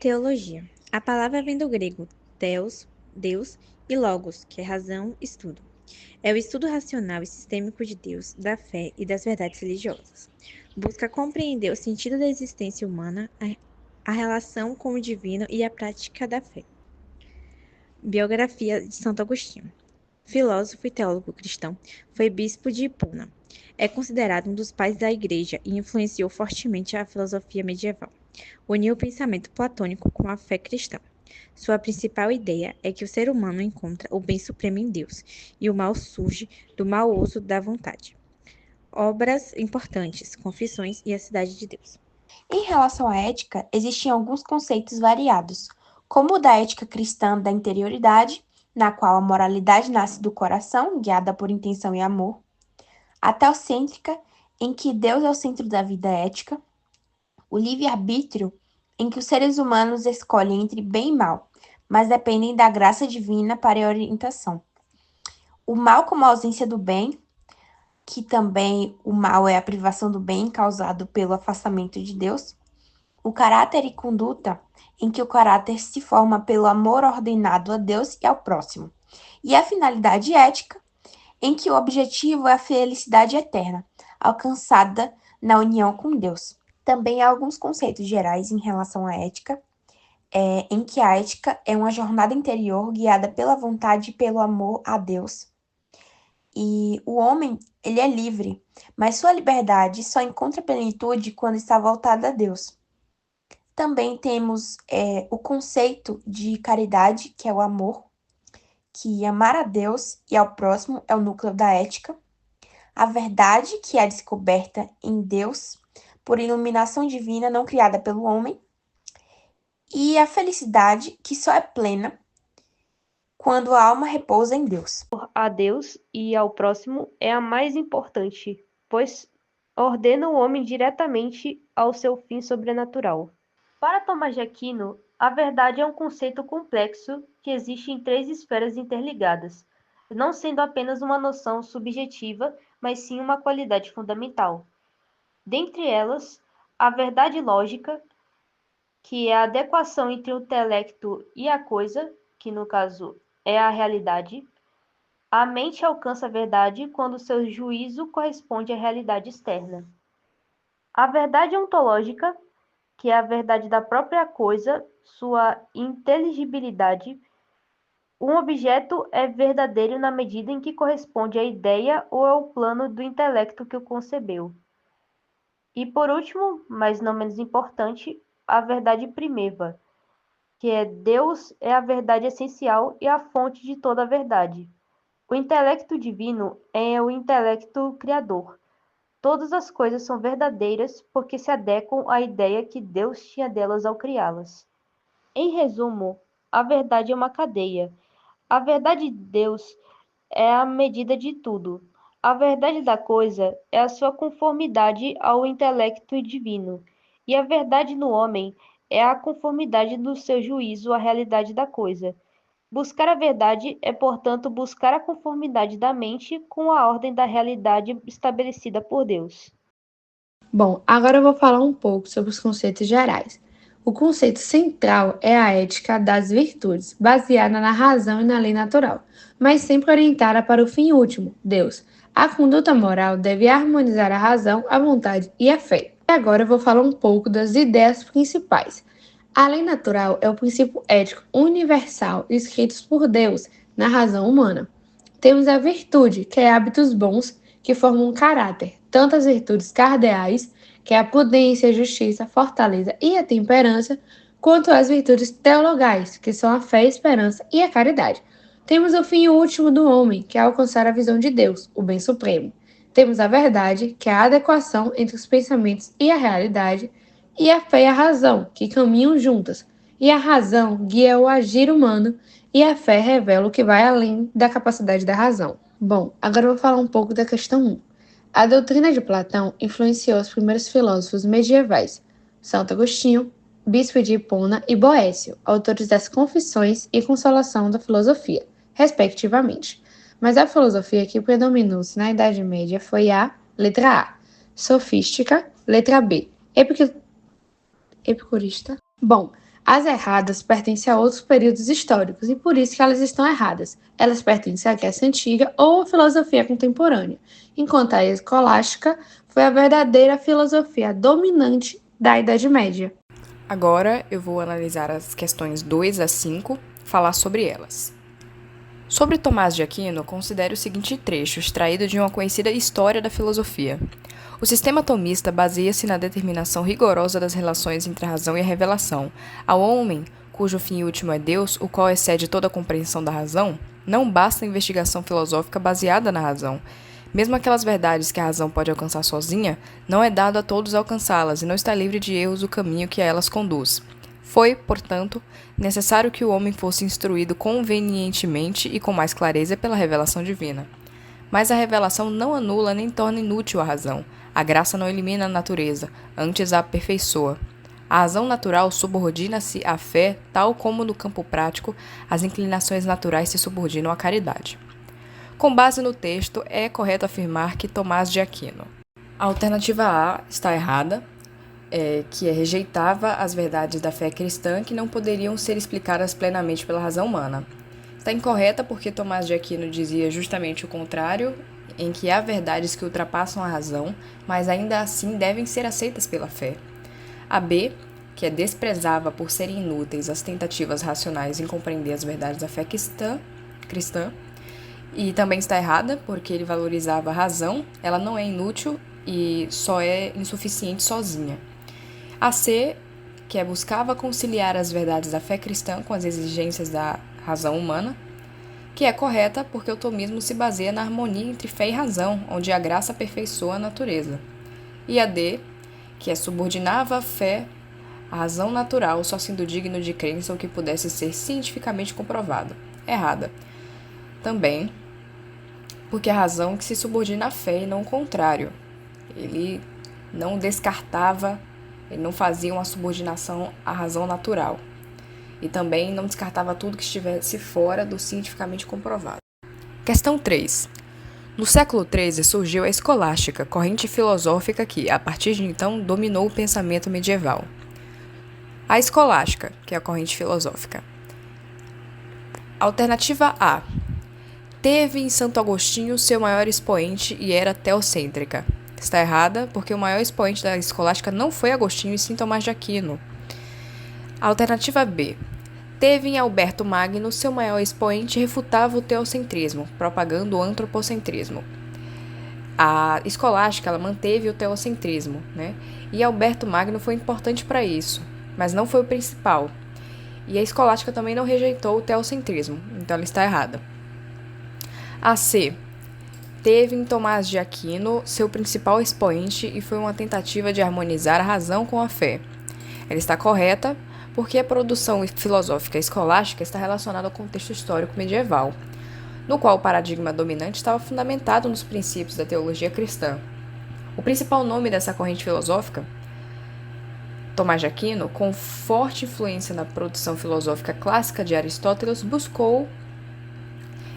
Teologia. A palavra vem do grego theos, Deus, e logos, que é razão, estudo. É o estudo racional e sistêmico de Deus, da fé e das verdades religiosas. Busca compreender o sentido da existência humana, a relação com o divino e a prática da fé. Biografia de Santo Agostinho. Filósofo e teólogo cristão, foi bispo de Hipona. É considerado um dos pais da Igreja e influenciou fortemente a filosofia medieval. Uniu o pensamento platônico com a fé cristã. Sua principal ideia é que o ser humano encontra o bem supremo em Deus e o mal surge do mau uso da vontade. Obras importantes: Confissões e A Cidade de Deus. Em relação à ética, existiam alguns conceitos variados, como o da ética cristã da interioridade, na qual a moralidade nasce do coração, guiada por intenção e amor, a teocêntrica, em que Deus é o centro da vida ética, o livre-arbítrio, em que os seres humanos escolhem entre bem e mal, mas dependem da graça divina para a orientação. O mal como a ausência do bem, que também o mal é a privação do bem causado pelo afastamento de Deus. O caráter e conduta, em que o caráter se forma pelo amor ordenado a Deus e ao próximo. E a finalidade ética, em que o objetivo é a felicidade eterna, alcançada na união com Deus. Também há alguns conceitos gerais em relação à ética, em que a ética é uma jornada interior guiada pela vontade e pelo amor a Deus. E o homem, ele é livre, mas sua liberdade só encontra plenitude quando está voltada a Deus. Também temos o conceito de caridade, que é o amor, que amar a Deus e ao próximo é o núcleo da ética. A verdade, que é a descoberta em Deus, por iluminação divina não criada pelo homem. E a felicidade, que só é plena quando a alma repousa em Deus. A Deus e ao próximo é a mais importante, pois ordena o homem diretamente ao seu fim sobrenatural. Para Tomás de Aquino, a verdade é um conceito complexo que existe em 3 esferas interligadas, não sendo apenas uma noção subjetiva, mas sim uma qualidade fundamental. Dentre elas, a verdade lógica, que é a adequação entre o intelecto e a coisa, que no caso é a realidade. A mente alcança a verdade quando seu juízo corresponde à realidade externa. A verdade ontológica, que é a verdade da própria coisa, sua inteligibilidade. Um objeto é verdadeiro na medida em que corresponde à ideia ou ao plano do intelecto que o concebeu. E por último, mas não menos importante, a verdade primeva, que é Deus é a verdade essencial e a fonte de toda a verdade. O intelecto divino é o intelecto criador. Todas as coisas são verdadeiras porque se adequam à ideia que Deus tinha delas ao criá-las. Em resumo, a verdade é uma cadeia. A verdade de Deus é a medida de tudo. A verdade da coisa é a sua conformidade ao intelecto divino. E a verdade no homem é a conformidade do seu juízo à realidade da coisa. Buscar a verdade é, portanto, buscar a conformidade da mente com a ordem da realidade estabelecida por Deus. Bom, agora eu vou falar um pouco sobre os conceitos gerais. O conceito central é a ética das virtudes, baseada na razão e na lei natural, mas sempre orientada para o fim último, Deus. A conduta moral deve harmonizar a razão, a vontade e a fé. E agora eu vou falar um pouco das ideias principais. A lei natural é o princípio ético universal escrito por Deus na razão humana. Temos a virtude, que é hábitos bons que formam um caráter, tanto as virtudes cardeais, que é a prudência, a justiça, a fortaleza e a temperança, quanto as virtudes teologais, que são a fé, a esperança e a caridade. Temos o fim último do homem, que é alcançar a visão de Deus, o bem supremo. Temos a verdade, que é a adequação entre os pensamentos e a realidade, e a fé e a razão, que caminham juntas. E a razão guia o agir humano, e a fé revela o que vai além da capacidade da razão. Bom, agora eu vou falar um pouco da questão 1. A doutrina de Platão influenciou os primeiros filósofos medievais, Santo Agostinho, bispo de Hipona e Boécio, autores das Confissões e Consolação da Filosofia, respectivamente. Mas a filosofia que predominou na Idade Média foi a letra A, sofística, letra B, epicurista. Bom, As erradas pertencem a outros períodos históricos e por isso que elas estão erradas. Elas pertencem à Grécia Antiga ou à filosofia contemporânea, enquanto a escolástica foi a verdadeira filosofia dominante da Idade Média. Agora eu vou analisar as questões 2 a 5, falar sobre elas. Sobre Tomás de Aquino, considere o seguinte trecho, extraído de uma conhecida história da filosofia. O sistema tomista baseia-se na determinação rigorosa das relações entre a razão e a revelação. Ao homem, cujo fim último é Deus, o qual excede toda a compreensão da razão, não basta a investigação filosófica baseada na razão. Mesmo aquelas verdades que a razão pode alcançar sozinha, não é dado a todos alcançá-las e não está livre de erros o caminho que a elas conduz. Foi, portanto, necessário que o homem fosse instruído convenientemente e com mais clareza pela revelação divina. Mas a revelação não anula nem torna inútil a razão. A graça não elimina a natureza, antes a aperfeiçoa. A razão natural subordina-se à fé, tal como no campo prático as inclinações naturais se subordinam à caridade. Com base no texto, é correto afirmar que Tomás de Aquino. A alternativa A está errada, que rejeitava as verdades da fé cristã que não poderiam ser explicadas plenamente pela razão humana. Está incorreta porque Tomás de Aquino dizia justamente o contrário, em que há verdades que ultrapassam a razão, mas ainda assim devem ser aceitas pela fé. A B, que desprezava por serem inúteis as tentativas racionais em compreender as verdades da fé cristã, e também está errada porque ele valorizava a razão, ela não é inútil e só é insuficiente sozinha. A C, que buscava conciliar as verdades da fé cristã com as exigências da razão humana, que é correta porque o tomismo se baseia na harmonia entre fé e razão, onde a graça aperfeiçoa a natureza. E a D, que subordinava a fé à razão natural, só sendo digno de crença o que pudesse ser cientificamente comprovado. Errada. Também porque a razão que se subordina à fé e não o contrário. Ele não descartava, ele não fazia uma subordinação à razão natural. E também não descartava tudo que estivesse fora do cientificamente comprovado. Questão 3. No século XIII surgiu a escolástica, corrente filosófica que, a partir de então, dominou o pensamento medieval. A escolástica, que é a corrente filosófica. Alternativa A. Teve em Santo Agostinho seu maior expoente e era teocêntrica. Está errada, porque o maior expoente da escolástica não foi Agostinho e sim Tomás de Aquino. Alternativa B. Teve em Alberto Magno seu maior expoente e refutava o teocentrismo, propagando o antropocentrismo. A escolástica ela manteve o teocentrismo, E Alberto Magno foi importante para isso, mas não foi o principal. E a escolástica também não rejeitou o teocentrismo, então ela está errada. A C. Teve em Tomás de Aquino seu principal expoente e foi uma tentativa de harmonizar a razão com a fé. Ela está correta porque a produção filosófica escolástica está relacionada ao contexto histórico medieval, no qual o paradigma dominante estava fundamentado nos princípios da teologia cristã. O principal nome dessa corrente filosófica, Tomás de Aquino, com forte influência na produção filosófica clássica de Aristóteles, buscou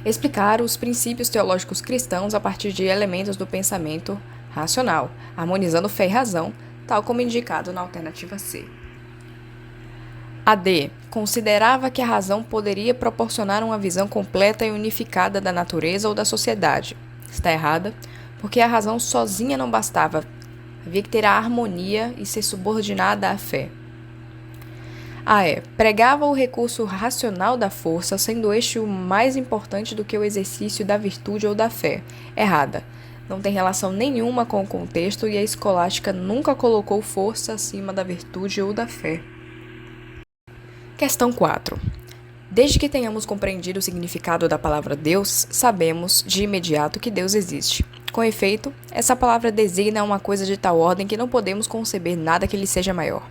explicar os princípios teológicos cristãos a partir de elementos do pensamento racional, harmonizando fé e razão, tal como indicado na alternativa C. A D. Considerava que a razão poderia proporcionar uma visão completa e unificada da natureza ou da sociedade. Está errada, porque a razão sozinha não bastava. Havia que ter a harmonia e ser subordinada à fé. A. Pregava o recurso racional da força, sendo este o mais importante do que o exercício da virtude ou da fé. Errada. Não tem relação nenhuma com o contexto e a escolástica nunca colocou força acima da virtude ou da fé. Questão 4. Desde que tenhamos compreendido o significado da palavra Deus, sabemos de imediato que Deus existe. Com efeito, essa palavra designa uma coisa de tal ordem que não podemos conceber nada que lhe seja maior.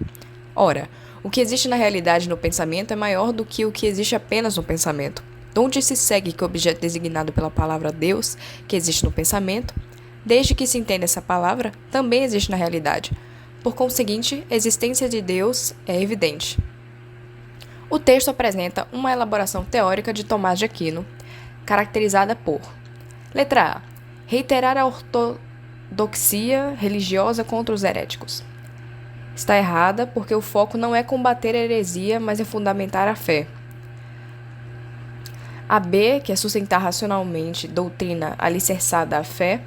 Ora, o que existe na realidade no pensamento é maior do que o que existe apenas no pensamento. Donde se segue que o objeto designado pela palavra Deus, que existe no pensamento, desde que se entenda essa palavra, também existe na realidade. Por conseguinte, a existência de Deus é evidente. O texto apresenta uma elaboração teórica de Tomás de Aquino, caracterizada por: letra A. Reiterar a ortodoxia religiosa contra os heréticos. Está errada porque o foco não é combater a heresia, mas é fundamentar a fé. A B, que é sustentar racionalmente doutrina alicerçada à fé,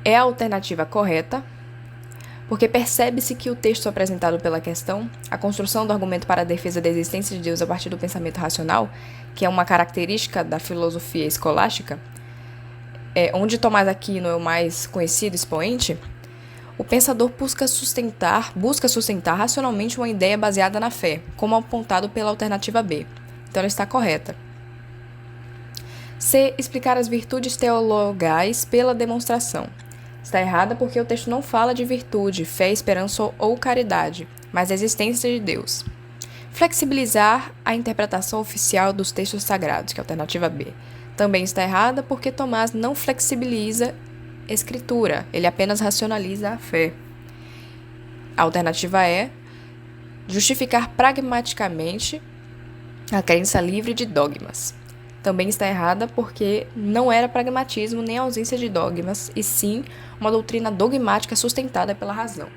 é a alternativa correta, porque percebe-se que o texto apresentado pela questão, a construção do argumento para a defesa da existência de Deus a partir do pensamento racional, que é uma característica da filosofia escolástica, onde Tomás Aquino é o mais conhecido expoente, o pensador busca sustentar racionalmente uma ideia baseada na fé, como apontado pela alternativa B. Então ela está correta. C. Explicar as virtudes teologais pela demonstração. Está errada porque o texto não fala de virtude, fé, esperança ou caridade, mas da existência de Deus. Flexibilizar a interpretação oficial dos textos sagrados, que é a alternativa B. Também está errada porque Tomás não flexibiliza a escritura, ele apenas racionaliza a fé. A alternativa E. Justificar pragmaticamente a crença livre de dogmas. Também está errada porque não era pragmatismo nem ausência de dogmas, e sim uma doutrina dogmática sustentada pela razão.